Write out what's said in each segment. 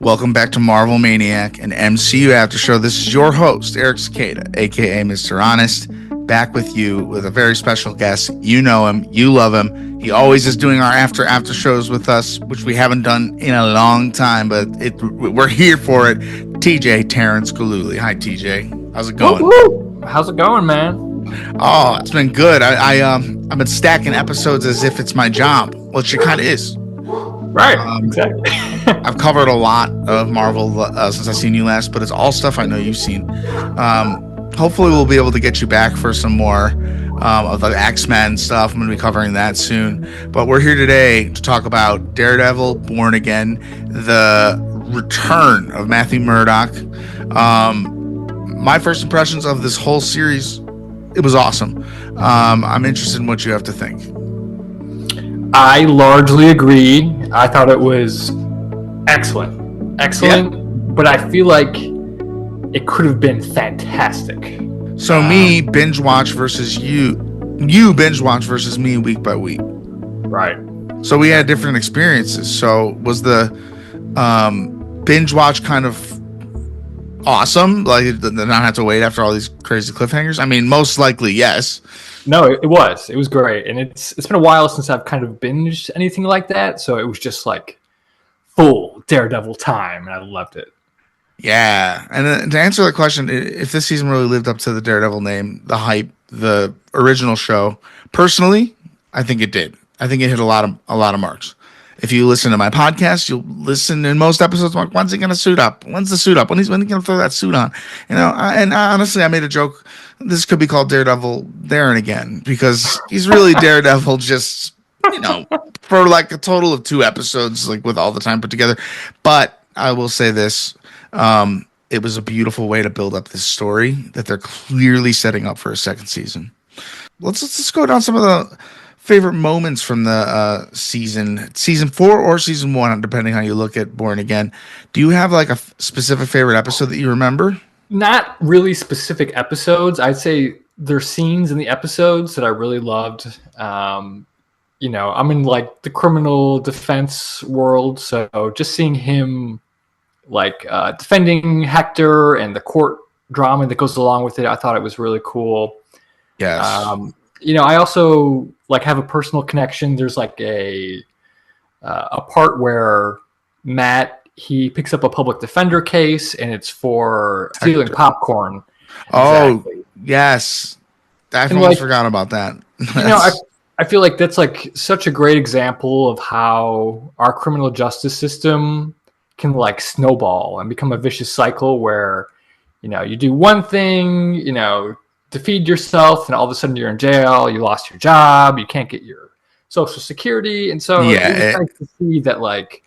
Welcome back to Marvel Maniac, an MCU after show. This is your host, Eric Cicada, aka Mr. Honest, back with you with a very special guest. You know him, you love him. He always is doing our after shows with us, which we haven't done in a long time, but we're here for it. TJ Terrence Galooly. Hi, TJ. How's it going? Woo-hoo. How's it going, man? Oh, it's been good. I've been stacking episodes as if it's my job, which it kind of is. Right, exactly. I've covered a lot of Marvel since I've seen you last, but it's all stuff I know you've seen. Hopefully we'll be able to get you back for some more of the X-Men stuff. I'm going to be covering that soon. But we're here today to talk about Daredevil, Born Again, the return of Matt Murdock. My first impressions of this whole series, it was awesome. I'm interested in what you have to think. I largely agreed. I thought it was excellent. Yeah. But I feel like it could have been fantastic. So me binge watch versus you binge watch versus me week by week. Right. So we had different experiences. So was the binge watch kind of awesome? Like did not have to wait after all these crazy cliffhangers? I mean, most likely yes. No, it was. It was great. And it's been a while since I've kind of binged anything like that. So it was just like full Daredevil time. And I loved it. Yeah. And then to answer the question, if this season really lived up to the Daredevil name, the hype, the original show, personally, I think it did. I think it hit a lot of marks. If you listen to my podcast, you'll listen in most episodes. I'm like, when's he going to suit up? When's the suit up? When he going to throw that suit on? You know, and honestly, I made a joke. This could be called Daredevil there and again because he's really Daredevil just, you know, for like a total of 2 episodes, like with all the time put together. But I will say this. It was a beautiful way to build up this story that they're clearly setting up for a second season. Let's go down some of the favorite moments from the season 4 or season 1, depending how you look at Born Again. Do you have like a specific favorite episode that you remember? Not really specific episodes. I'd say there's scenes in the episodes that I really loved. You know, I'm in like the criminal defense world, so just seeing him like defending Hector and the court drama that goes along with it, I thought it was really cool. Yes. You know, I also like have a personal connection. There's like a part where Matt, he picks up a public defender case and it's for stealing popcorn. Exactly. Oh, yes. I almost forgot about that. You know, I feel like that's like such a great example of how our criminal justice system can like snowball and become a vicious cycle where, you know, you do one thing, you know, to feed yourself, and all of a sudden you're in jail, you lost your job, you can't get your Social Security. And so it's nice to see that like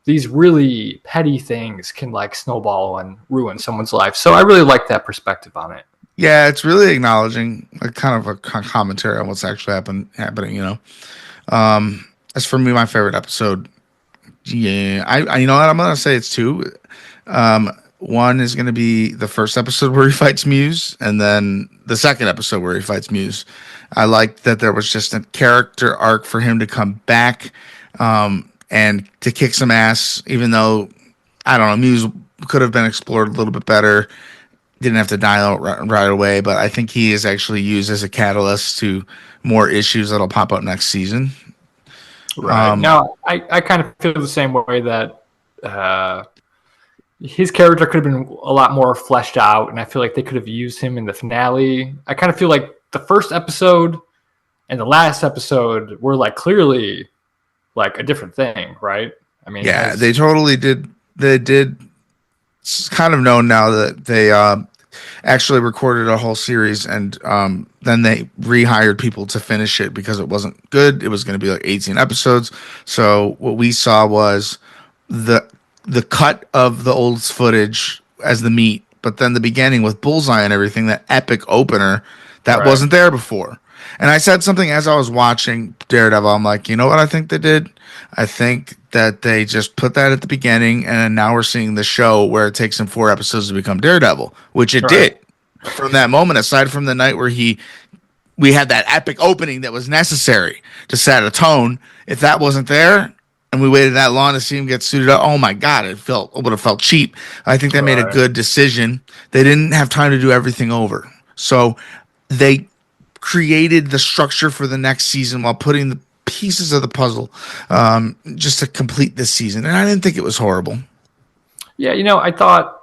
these really petty things can like snowball and ruin someone's life. So I really like that perspective on it. Yeah, it's really acknowledging like kind of a commentary on what's actually happening, you know. As for me, my favorite episode, yeah, I you know what, I'm going to say it's 2. One is going to be the first episode where he fights Muse, and then the second episode where he fights Muse. I liked that there was just a character arc for him to come back and to kick some ass, even though, I don't know, Muse could have been explored a little bit better. Didn't have to die out right away, but I think he is actually used as a catalyst to more issues that'll pop up next season. Right. Now, I kind of feel the same way that his character could have been a lot more fleshed out, and I feel like they could have used him in the finale. I kind of feel like the first episode and the last episode were like clearly like a different thing, right? I mean, yeah, they totally did. They did. It's kind of known now that they actually recorded a whole series, and then they rehired people to finish it because it wasn't good. It was going to be like 18 episodes. So what we saw was the cut of the old footage as the meat, but then the beginning with Bullseye and everything, that epic opener that wasn't there before. And I said something as I was watching Daredevil. I'm like, you know what I think they did? I think that they just put that at the beginning, and now we're seeing the show where it takes him 4 episodes to become Daredevil, which it did. From that moment, aside from the night where we had that epic opening that was necessary to set a tone. If that wasn't there, and we waited that long to see him get suited up. Oh my god, it would have felt cheap. I think they made a Right. good decision. They didn't have time to do everything over, so they created the structure for the next season while putting the pieces of the puzzle just to complete this season. And I didn't think it was horrible. Yeah, I thought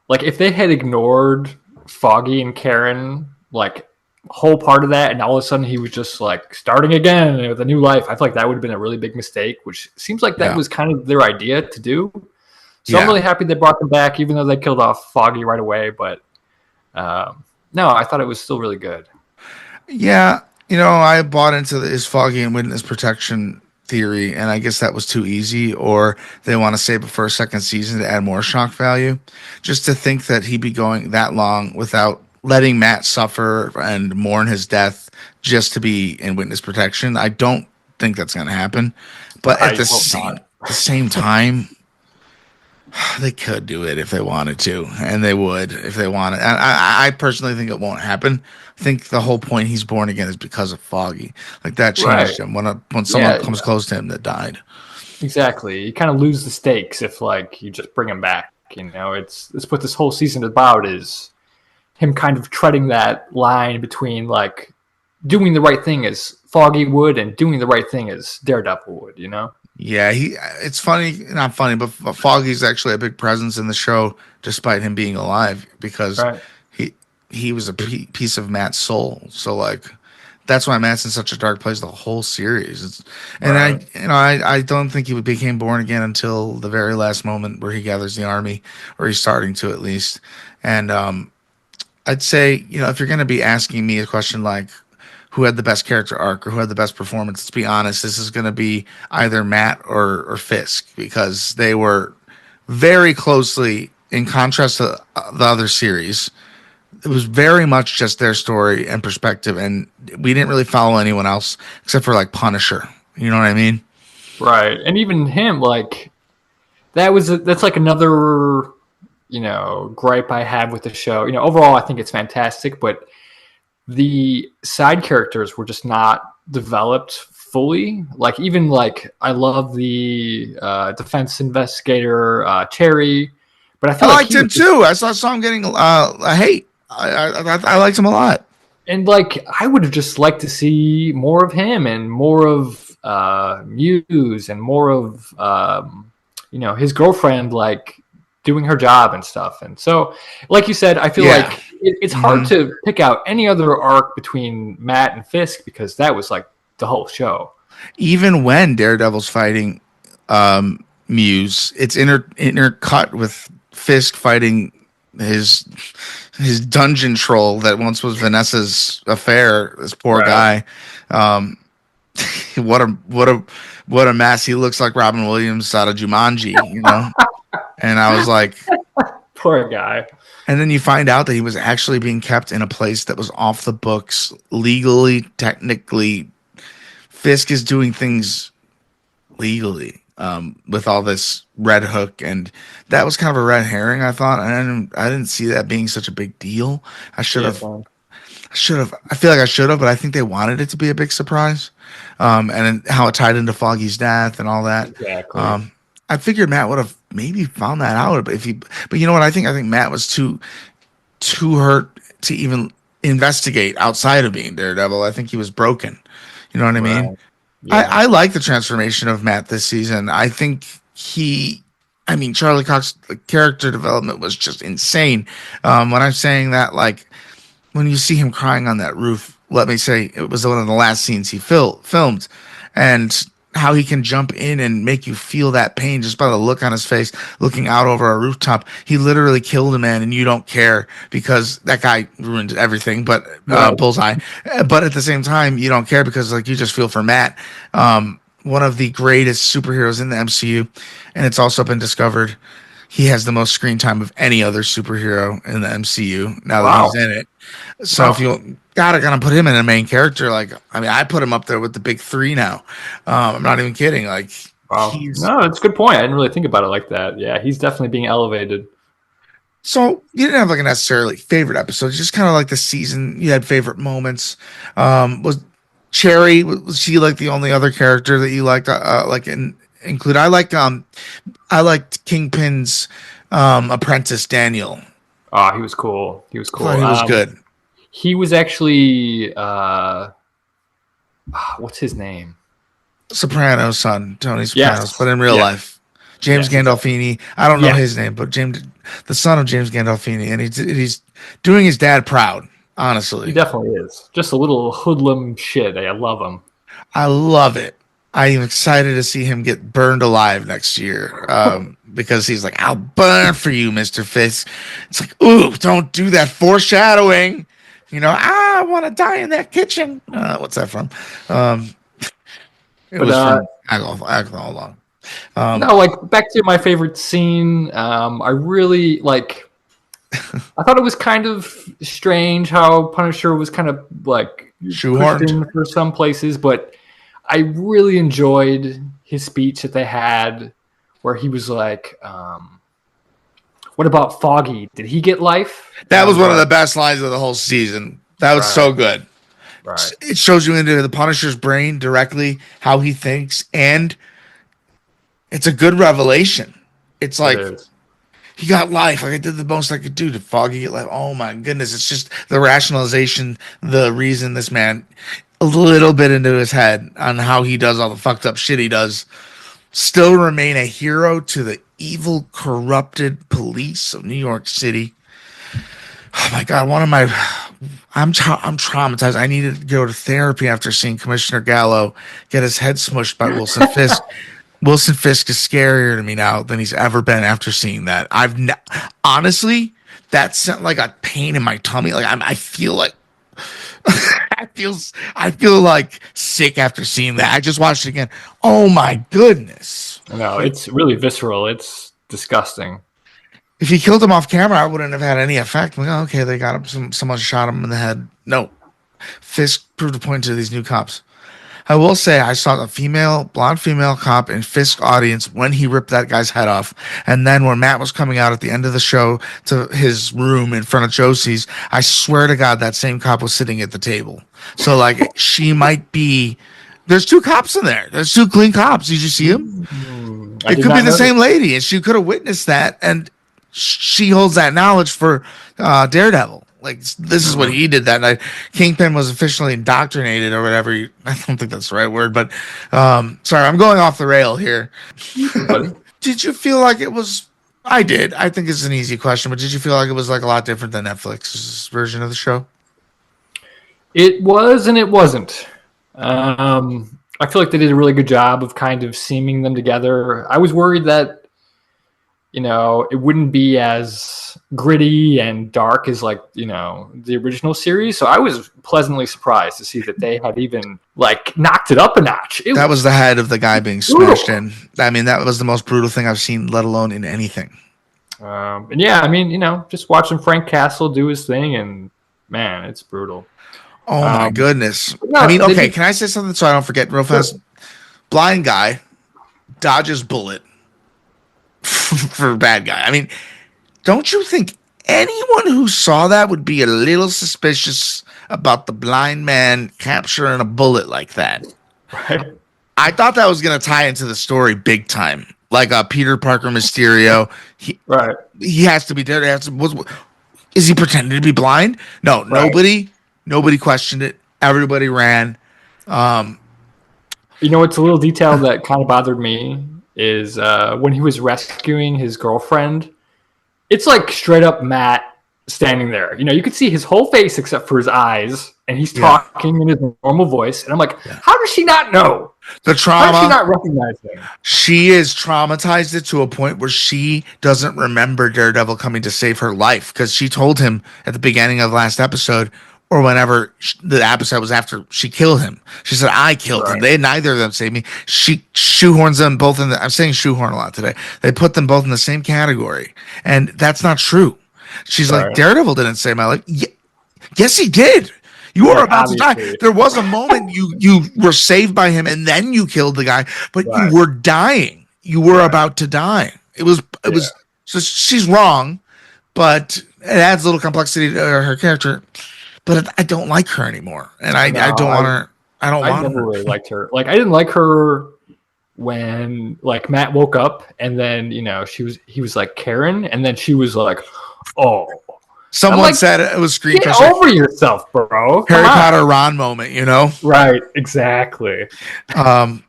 like if they had ignored Foggy and Karen, like whole part of that, and all of a sudden he was just like starting again with a new life, I feel like that would have been a really big mistake, which seems like that Yeah, was kind of their idea to do. So I'm yeah, really happy they brought them back, even though they killed off Foggy right away. But no, I thought it was still really good. yeah. I bought into his foggy and witness protection theory, and I guess that was too easy, or they want to save it for a second season to add more shock value. Just to think that he'd be going that long without letting Matt suffer and mourn his death just to be in witness protection, I don't think that's going to happen. But at I hope not. the same time, they could do it if they wanted to, and they would if they wanted. I personally think it won't happen. I think the whole point he's born again is because of Foggy. Like that Right. changed him when someone Yeah, comes close to him that died. exactly. You kind of lose the stakes if like you just bring him back. It's what this whole season is about is him kind of treading that line between like doing the right thing as Foggy would and doing the right thing as Daredevil would. Yeah, it's funny, not funny, but Foggy's actually a big presence in the show, despite him being alive, because Right. he he was a piece of Matt's soul. So like, that's why Matt's in such a dark place the whole series. And Right. I don't think he became born again until the very last moment where he gathers the army, or he's starting to at least. And I'd say, if you're going to be asking me a question like who had the best character arc or who had the best performance, let's be honest, this is going to be either Matt or Fisk, because they were very closely, in contrast to the other series, it was very much just their story and perspective, and we didn't really follow anyone else except for like Punisher. You know what I mean? Right. And even him, like that's like another gripe I have with the show. Overall I think it's fantastic, but the side characters were just not developed fully. Like even like I love the defense investigator Terry, but I I feel like liked he him was just too. I saw him getting a hate. I liked him a lot. and like I would have just liked to see more of him and more of Muse and more of his girlfriend like doing her job and stuff. And so, like you said, I feel Yeah. like it's hard hmm to pick out any other arc between Matt and Fisk because that was like the whole show. Even when Daredevil's fighting Muse, it's intercut with Fisk fighting his his dungeon troll that once was Vanessa's affair. This poor Right. guy. Um, what a mess. He looks like Robin Williams out of Jumanji. And I was like, Poor guy. and then you find out that he was actually being kept in a place that was off the books legally, technically. Fisk is doing things legally with all this Red Hook, and that was kind of a red herring. I thought, and I didn't see that being such a big deal. I should Yeah, have. fun. I should have. I feel like I should have, but I think they wanted it to be a big surprise, and how it tied into Foggy's death and all that. Exactly. I figured Matt would have maybe found that out, but but you know what? I think Matt was too hurt to even investigate outside of being Daredevil. I think he was broken. You know what I mean? Right. Yeah. I like the transformation of Matt this season. I think Charlie Cox's character development was just insane. When I'm saying that, like, when you see him crying on that roof, let me say it was one of the last scenes he filmed, and how he can jump in and make you feel that pain just by the look on his face, looking out over a rooftop. He literally killed a man, and you don't care because that guy ruined everything. But Right. bullseye. But at the same time, you don't care because like you just feel for Matt, one of the greatest superheroes in the MCU, and it's also been discovered he has the most screen time of any other superhero in the MCU now that Wow. he's in it. So if Wow. you gotta put him in a main character, like I put him up there with the big three now. I'm not even kidding. Like Wow. he's No, it's a good point. I didn't really think about it like that. Yeah, he's definitely being elevated. so you didn't have like a necessarily favorite episode, just kind of like the season. You had favorite moments. Was Cherry, was she like the only other character that you liked? Include I liked Kingpin's apprentice Daniel. Oh, he was cool. He was I thought cool. he was good. He was actually what's his name? Soprano's son, Tony Sopranos, Yes. but in real Yes. life, James Yes, exactly. Gandolfini. I don't know his Yes. name, but the son of James Gandolfini, and he's doing his dad proud. He Honestly, definitely is. Just a little hoodlum shit. I love him. I love it. I am excited to see him get burned alive next year because he's like, "I'll burn for you, Mister Fisk." It's like, ooh, don't do that foreshadowing. I want to die in that kitchen. What's that from? Um, it But was from Alcohol Long. no, like back to my favorite scene. I really like. I thought it was kind of strange how Punisher was kind of like pushed Shoehorned. in for some places, but I really enjoyed his speech that they had where he was like, what about Foggy? Did he get life? And That I was was one of the like, best lines of the whole season. That was right, so good. right. It shows you into the Punisher's brain directly, how he thinks, and it's a good revelation. It's It like is. he got life. Like I did the most I could do to Foggy get life. Oh my goodness! It's just the rationalization, the reason this man, a little bit into his head on how he does all the fucked up shit he does, still remain a hero to the evil, corrupted police of New York City. Oh my god! I'm traumatized. I needed to go to therapy after seeing Commissioner Gallo get his head smushed by Wilson Fisk. Wilson Fisk is scarier to me now than he's ever been after seeing that. Honestly, that sent like a pain in my tummy. Like I feel like I feel like sick after seeing that. I just watched it again. Oh my goodness! No, it's really visceral. It's disgusting. If he killed him off camera, I wouldn't have had any effect. Like, oh, okay, they got him. Someone shot him in the head. No, Fisk proved a point to these new cops. I will say I saw a blonde female cop in Fisk audience when he ripped that guy's head off. And then when Matt was coming out at the end of the show to his room in front of Josie's, I swear to God that same cop was sitting at the table. So like she might be. There's two cops in there. There's two clean cops. Did you see him? I It did could be not the notice. same lady, and she could have witnessed that, and she holds that knowledge for Daredevil. Like this is what he did that night. Kingpin was officially indoctrinated or whatever. I don't think that's the right word, but sorry, I'm going off the rail here. Buddy. Did you feel like it was? I did. I think it's an easy question, but did you feel like it was like a lot different than Netflix's version of the show? It was and it wasn't. I feel like they did a really good job of kind of seaming them together. I was worried that, it wouldn't be as gritty and dark as like, the original series. So I was pleasantly surprised to see that they had even like knocked it up a notch. That was the head of the guy being smashed in. I mean, that was the most brutal thing I've seen, let alone in anything. And yeah, I mean, just watching Frank Castle do his thing, and man, it's brutal. Oh my goodness. no, I mean, okay, can I say something so I don't forget real fast? Sure. Blind guy dodges bullet for bad guy. I mean, don't you think anyone who saw that would be a little suspicious about the blind man capturing a bullet like that? Right. I thought that was going to tie into the story big time. Like Peter Parker Mysterio, Right. he has to be there. Is he pretending to be blind? No, right. Nobody questioned it. Everybody ran. It's a little detail that kind of bothered me is when he was rescuing his girlfriend. It's like straight up Matt standing there. You could see his whole face except for his eyes, and he's talking in his normal voice. And I'm like, how does she not know? The trauma. How does she not recognize him? She is traumatized it to a point where she doesn't remember Daredevil coming to save her life because she told him at the beginning of last episode or whenever the episode was after she killed him. She said, I killed him. Neither of them saved me. She shoehorns them both in I'm saying shoehorn a lot today. They put them both in the same category. And that's not true. She's like, Daredevil didn't save my life. Yes, he did. You were about to die. There was a moment you were saved by him and then you killed the guy, but you were dying. You were about to die. It was so she's wrong, but it adds a little complexity to her character. But I don't like her anymore, and I don't want her. I don't I want never her. really liked her. Like, I didn't like her when like Matt woke up and then he was like Karen, and then she was like, "Oh." I'm Someone like, said it was Screen get Crush, like over yourself, bro. Come Harry on. Potter Ron moment, you know? Right, exactly. Um,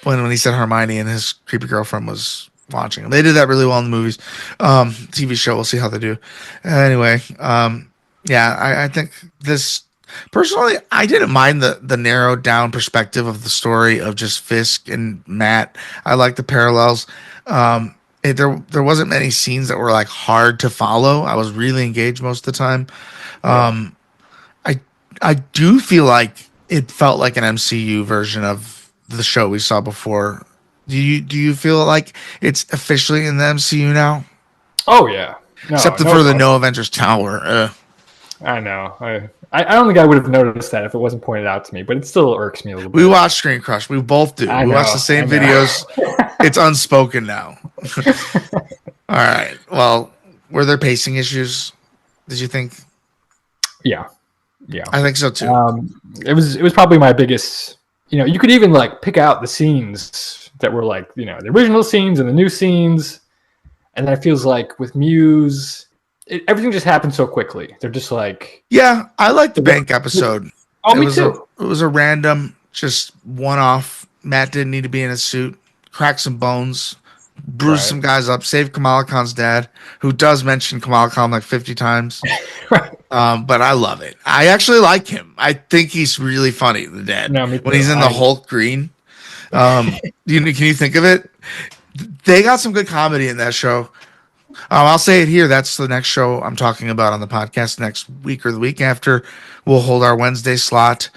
when he said Hermione and his creepy girlfriend was watching him. They did that really well in the movies. TV show, we'll see how they do. Anyway, yeah, I think this personally, I didn't mind the narrowed down perspective of the story of just Fisk and Matt. I like the parallels. There wasn't many scenes that were like hard to follow. I was really engaged most of the time. Yeah. I I do feel like it felt like an MCU version of the show we saw before. Do you feel like it's officially in the MCU now? Oh yeah. No, Except no for the doubt. No Avengers Tower. I know. I don't think I would have noticed that if it wasn't pointed out to me, but it still irks me a little We bit. watch Screen Crush. We both do. I We watch the know. same I know. videos. It's unspoken now. All right. Well, were there pacing issues? Did you think? Yeah. Yeah. I think so too. It was probably my biggest. You could even like pick out the scenes that were like the original scenes and the new scenes, and then it feels like with Muse, everything just happened so quickly. They're just like, Yeah, I like the bank episode. oh, It me was too. it was a random, just one off. Matt didn't need to be in a suit. Crack some bones, bruise Right. some guys up, save Kamala Khan's dad, who does mention Kamala Khan like 50 times. Right. But I love it. I actually like him. I think he's really funny, the dad. No, me When too. he's in the Hulk green. Can you think of it? They got some good comedy in that show. I'll say it here. That's the next show I'm talking about on the podcast next week or the week after. We'll hold our Wednesday slot,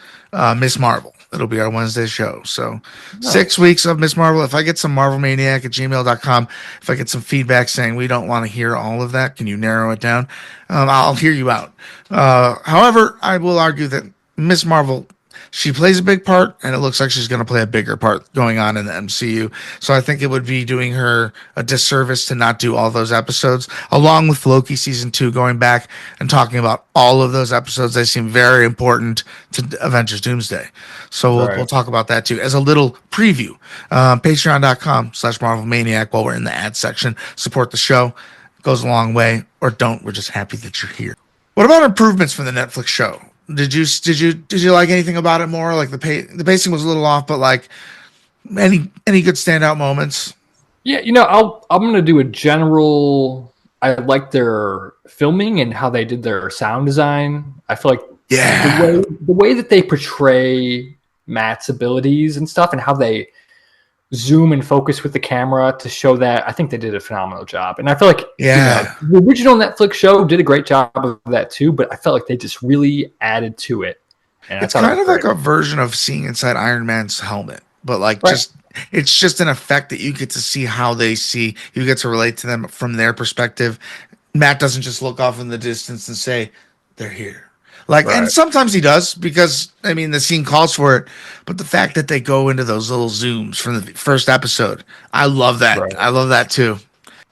Miss Marvel. It'll be our Wednesday show. So 6 weeks of Miss Marvel. If I get some MarvelManiac at gmail.com, if I get some feedback saying we don't want to hear all of that, can you narrow it down? I'll hear you out. However, I will argue that Miss Marvel, she plays a big part, and it looks like she's going to play a bigger part going on in the MCU. So I think it would be doing her a disservice to not do all those episodes, along with Loki season 2, going back and talking about all of those episodes. They seem very important to Avengers Doomsday. So we'll talk about that too as a little preview. Patreon.com/MarvelManiac while we're in the ad section. Support the show. It goes a long way. Or don't. We're just happy that you're here. What about improvements from the Netflix show? Did you like anything about it more? Like the pacing was a little off, but like any good standout moments? Yeah, I'm gonna do a general. I like their filming and how they did their sound design. I feel like the way that they portray Matt's abilities and stuff, and how they zoom and focus with the camera to show that, I think they did a phenomenal job. And I feel like the original Netflix show did a great job of that too, but I felt like they just really added to it. And it's kind of like a version of seeing inside Iron Man's helmet, but like it's just an effect that you get to see how they see. You get to relate to them from their perspective. Matt doesn't just look off in the distance and say they're here. And sometimes he does, because I mean the scene calls for it, but the fact that they go into those little zooms from the first episode, I love that. I love that too.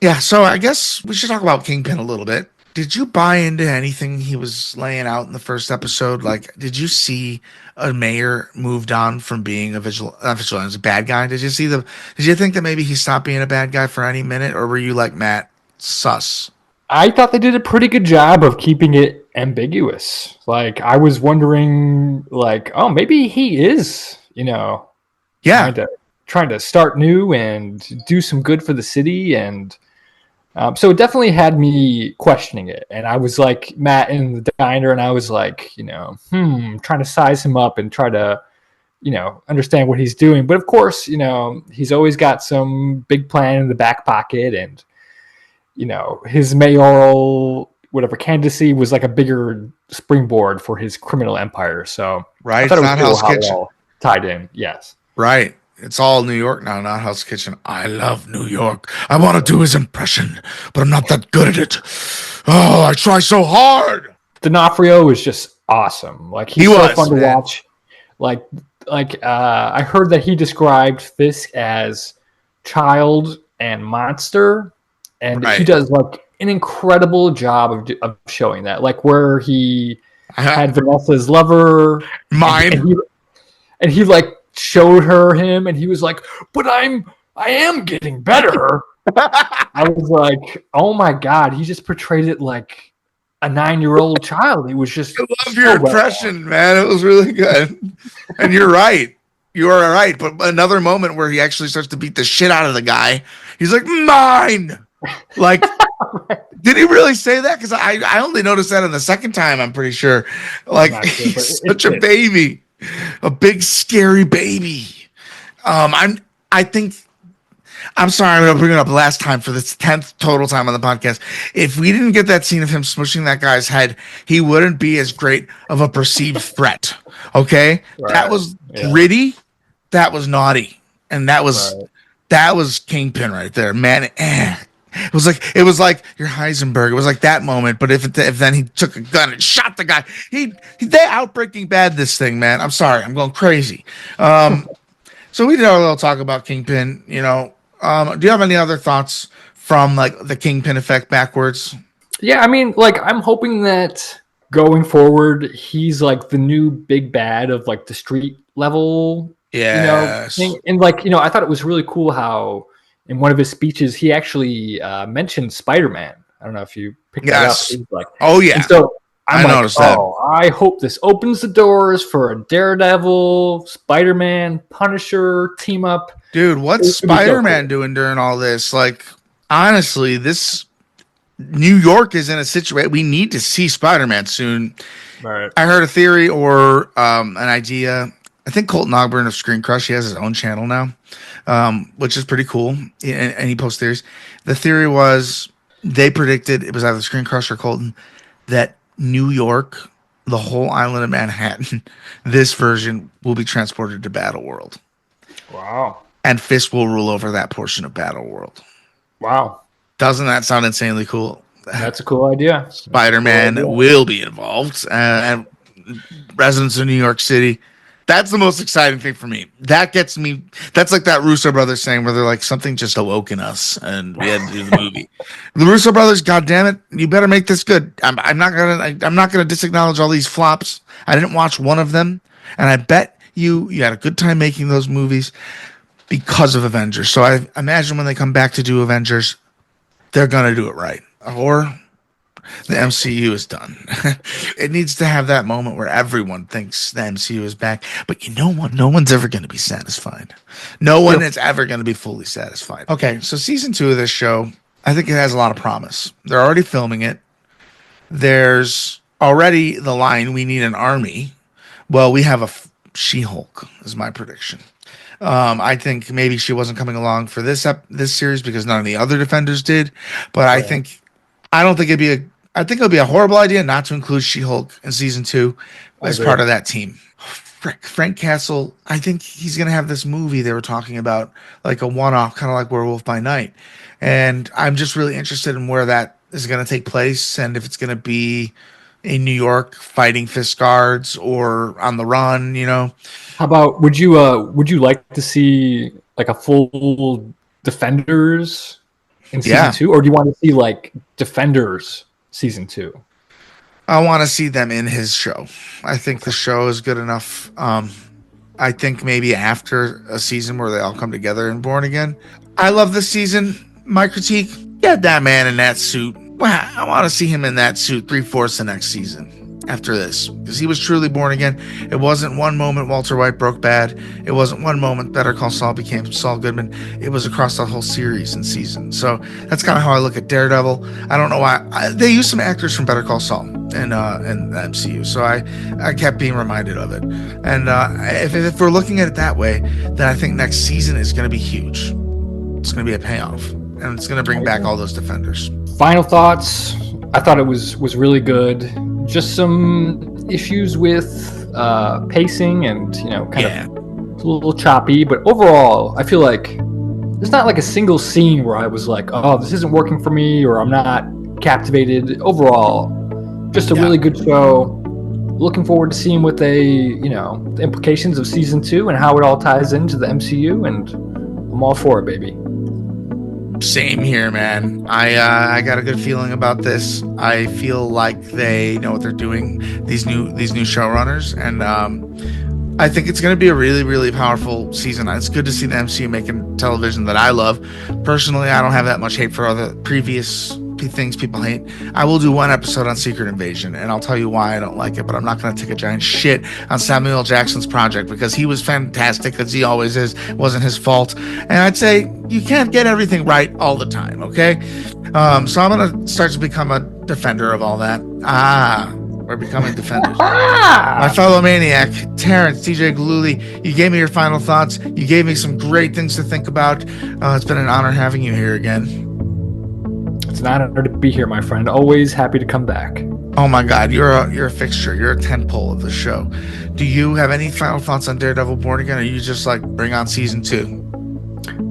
Yeah, so I guess we should talk about Kingpin a little bit. Did you buy into anything he was laying out in the first episode? Like, did you see a mayor moved on from being a bad guy? Did you think that maybe he stopped being a bad guy for any minute, or were you like Matt, sus? I thought they did a pretty good job of keeping it ambiguous. Like, I was wondering, like, oh, maybe he is, trying to start new and do some good for the city. And so it definitely had me questioning it. And I was like Matt in the diner, and I was like, trying to size him up and try to, understand what he's doing. But of course, he's always got some big plan in the back pocket, and his mayoral candidacy was like a bigger springboard for his criminal empire. So right, I thought it's not Hell's Kitchen. It all tied in. Yes, right. It's all New York now, not Hell's Kitchen. I love New York. I want to do his impression, but I'm not that good at it. Oh, I try so hard. D'Onofrio was just awesome. Like he was so fun to watch. I heard that he described Fisk as child and monster. And he does like an incredible job of showing that, like where he had Vanessa's lover. Mine. and he like showed him, and he was like, "But I am getting better." I was like, "Oh my god!" He just portrayed it like a 9-year-old child. It was just I love your impression, man. It was really good. And you're right. You are right. But another moment where he actually starts to beat the shit out of the guy. He's like, mine. Like, did he really say that? Because I only noticed that in the second time, I'm pretty sure. Like, sure, he's such a baby. A big, scary baby. I think I'm sorry, I'm going to bring it up last time for this 10th total time on the podcast. If we didn't get that scene of him smushing that guy's head, he wouldn't be as great of a perceived threat. Okay? Right. That was gritty. That was naughty. And that was Kingpin right there. Man, It was like your Heisenberg. It was like that moment, but if then he took a gun and shot the guy, they outbreaking bad this thing, man. I'm sorry, I'm going crazy. So we did our little talk about Kingpin, you know. Do you have any other thoughts from like the Kingpin effect backwards? Yeah, I mean, like I'm hoping that going forward, he's like the new big bad of like the street level, thing. And like, I thought it was really cool how in one of his speeches he actually mentioned Spider-Man. I don't know if you picked that up. He was like, oh yeah. And so I noticed that. I hope this opens the doors for a Daredevil, Spider-Man, Punisher team up. Dude, what's Spider-Man doing during all this? Like, honestly, this New York is in a situation. We need to see Spider-Man soon. Right. I heard a theory or an idea. I think Colton Ogburn of Screen Crush, he has his own channel now, which is pretty cool. And he posts theories. The theory was they predicted, it was either Screen Crush or Colton, that New York, the whole island of Manhattan, this version will be transported to Battle World. Wow. And Fisk will rule over that portion of Battle World. Wow. Doesn't that sound insanely cool? That's a cool idea. Spider-Man will be involved. And residents of New York City. That's the most exciting thing for me. That gets me. That's like that Russo brothers saying where they're like, something just awoke in us and we had to do the movie. The Russo brothers, God damn it, you better make this good. I'm not gonna disacknowledge all these flops. I didn't watch one of them, and I bet you had a good time making those movies because of Avengers. So I imagine when they come back to do Avengers, they're gonna do it right. Or the MCU is done. It needs to have that moment where everyone thinks the MCU is back. But you know what? No one's ever going to be satisfied. No one is ever going to be fully satisfied. Okay, so season 2 of this show, I think it has a lot of promise. They're already filming it. There's already the line, we need an army. Well, we have a She-Hulk, is my prediction. I think maybe she wasn't coming along for this series because none of the other Defenders did. But I think it'll be a horrible idea not to include She-Hulk in season 2 as part of that team. Frank Castle, I think he's going to have this movie they were talking about, like a one-off, kind of like Werewolf by Night. And I'm just really interested in where that is going to take place and if it's going to be in New York fighting Fisk guards or on the run, How about, would you like to see like a full Defenders in season 2? Or do you want to see like Defenders season 2? I want to see them in his show. I think the show is good enough. I think maybe after a season where they all come together in Born Again. I love this season. My critique, get that man in that suit. Wow, I want to see him in that suit 3/4 the next season after this, because he was truly born again. It wasn't one moment Walter White broke bad. It wasn't one moment Better Call Saul became Saul Goodman. It was across the whole series and season. So that's kind of how I look at Daredevil. I don't know why they used some actors from Better Call Saul in the MCU, so I kept being reminded of it. And if we're looking at it that way, then I think next season is going to be huge. It's going to be a payoff, and it's going to bring back all those Defenders. Final thoughts. I thought it was really good. Just some issues with pacing and kind of a little choppy, but overall I feel like there's not like a single scene where I was like, oh, this isn't working for me or I'm not captivated. Overall, just a really good show. Looking forward to seeing what the implications of season 2 and how it all ties into the MCU, and I'm all for it, baby. Same here, man. I got a good feeling about this. I feel like they know what they're doing. These new showrunners, and I think it's going to be a really, really powerful season. It's good to see the MCU making television that I love. Personally, I don't have that much hate for other previous things people hate. I will do one episode on Secret Invasion, and I'll tell you why I don't like it, but I'm not going to take a giant shit on Samuel L. Jackson's project because he was fantastic, as he always is. It wasn't his fault. And I'd say you can't get everything right all the time, okay? So I'm going to start to become a defender of all that. We're becoming defenders. My fellow maniac, Terrence, TJ Galuli, you gave me your final thoughts. You gave me some great things to think about. It's been an honor having you here again. It's an honor to be here, my friend. Always happy to come back. Oh my God, you're a fixture. You're a tentpole of the show. Do you have any final thoughts on Daredevil Born Again, or are you just like, bring on season 2?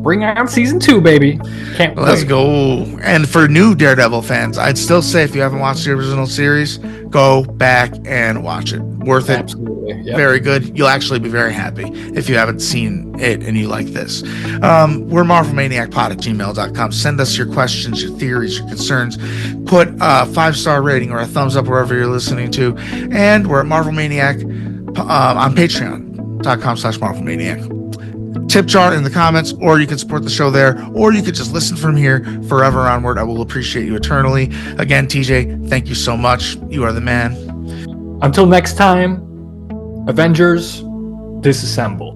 Bring on season 2, baby. Can't wait. Let's go. And for new Daredevil fans, I'd still say if you haven't watched the original series, go back and watch it. Worth it. Absolutely. Yep. Very good. You'll actually be very happy if you haven't seen it and you like this. We're MarvelManiacPod@gmail.com. Send us your questions, your theories, your concerns. Put a 5-star rating or a thumbs up wherever you're listening to. And we're at Marvel Maniac on Patreon.com/MarvelManiac. Tip jar in the comments, or you can support the show there, or you could just listen from here forever onward. I will appreciate you eternally. Again, TJ, thank you so much. You are the man. Until next time, Avengers, disassemble.